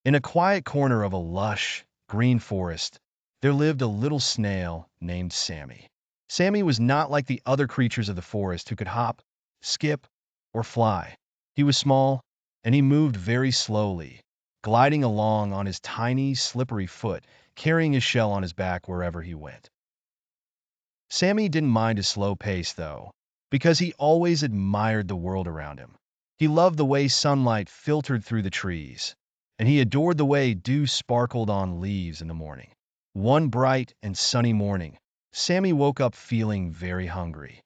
In a quiet corner of a lush, green forest, there lived a little snail named Sammy. Sammy was not like the other creatures of the forest who could hop, skip, or fly. He was small, and he moved very slowly, gliding along on his tiny, slippery foot, carrying his shell on his back wherever he went. Sammy didn't mind his slow pace, though, because he always admired the world around him. He loved the way sunlight filtered through the trees, and he adored the way dew sparkled on leaves in the morning. One bright and sunny morning, Sammy woke up feeling very hungry.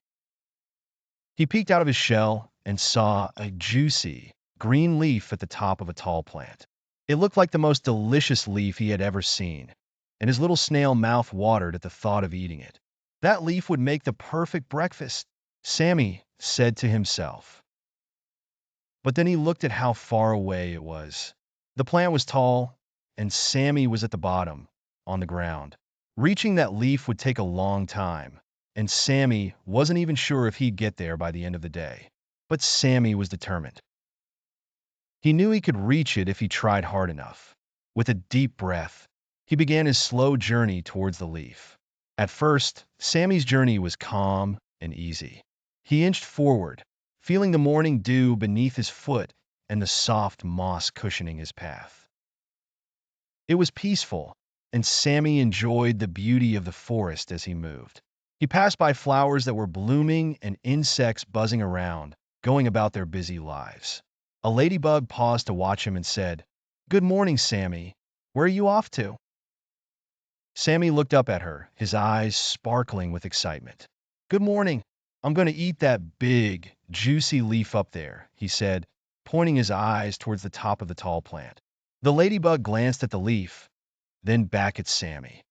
He peeked out of his shell and saw a juicy, green leaf at the top of a tall plant. It looked like the most delicious leaf he had ever seen, and his little snail mouth watered at the thought of eating it. That leaf would make the perfect breakfast, Sammy said to himself. But then he looked at how far away it was. The plant was tall, and Sammy was at the bottom, on the ground. Reaching that leaf would take a long time, and Sammy wasn't even sure if he'd get there by the end of the day. But Sammy was determined. He knew he could reach it if he tried hard enough. With a deep breath, he began his slow journey towards the leaf. At first, Sammy's journey was calm and easy. He inched forward, feeling the morning dew beneath his foot and the soft moss cushioning his path. It was peaceful, and Sammy enjoyed the beauty of the forest as he moved. He passed by flowers that were blooming and insects buzzing around, going about their busy lives. A ladybug paused to watch him and said, "Good morning, Sammy. Where are you off to?" Sammy looked up at her, his eyes sparkling with excitement. "Good morning. I'm going to eat that big, juicy leaf up there," he said, pointing his eyes towards the top of the tall plant. The ladybug glanced at the leaf, then back at Sammy.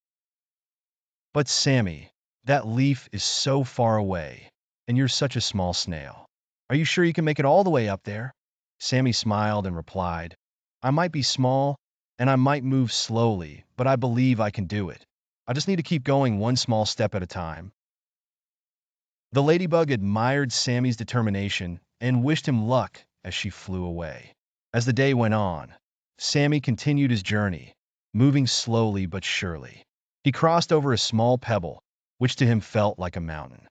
"But Sammy, that leaf is so far away, and you're such a small snail. Are you sure you can make it all the way up there?" Sammy smiled and replied, "I might be small, and I might move slowly, but I believe I can do it. I just need to keep going one small step at a time." The ladybug admired Sammy's determination and wished him luck as she flew away. As the day went on, Sammy continued his journey, moving slowly but surely. He crossed over a small pebble, which to him felt like a mountain.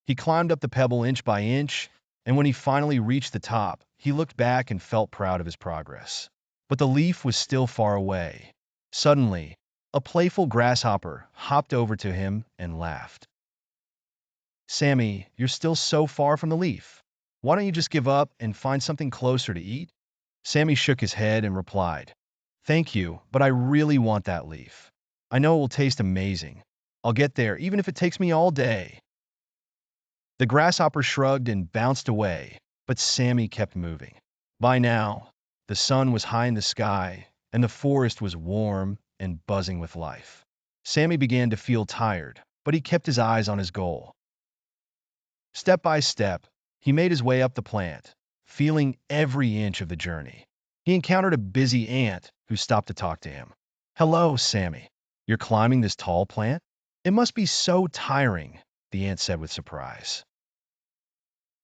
He climbed up the pebble inch by inch, and when he finally reached the top, he looked back and felt proud of his progress. But the leaf was still far away. Suddenly, a playful grasshopper hopped over to him and laughed. "Sammy, you're still so far from the leaf. Why don't you just give up and find something closer to eat?" Sammy shook his head and replied, "Thank you, but I really want that leaf. I know it will taste amazing. I'll get there even if it takes me all day." The grasshopper shrugged and bounced away, but Sammy kept moving. By now, the sun was high in the sky, and the forest was warm and buzzing with life. Sammy began to feel tired, but he kept his eyes on his goal. Step by step, he made his way up the plant, feeling every inch of the journey. He encountered a busy ant who stopped to talk to him. "Hello, Sammy. You're climbing this tall plant? It must be so tiring," the ant said with surprise.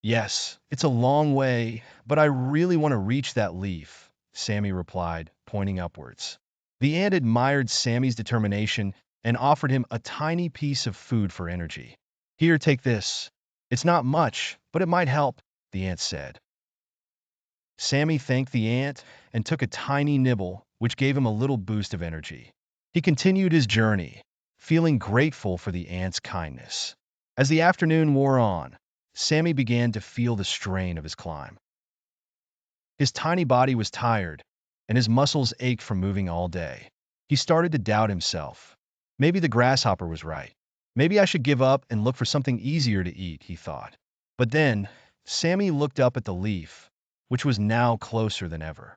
"Yes, it's a long way, but I really want to reach that leaf," Sammy replied, pointing upwards. The ant admired Sammy's determination and offered him a tiny piece of food for energy. "Here, take this. It's not much, but it might help," the ant said. Sammy thanked the ant and took a tiny nibble, which gave him a little boost of energy. He continued his journey, feeling grateful for the ant's kindness. As the afternoon wore on, Sammy began to feel the strain of his climb. His tiny body was tired, and his muscles ached from moving all day. He started to doubt himself. Maybe the grasshopper was right. Maybe I should give up and look for something easier to eat, he thought. But then, Sammy looked up at the leaf, which was now closer than ever.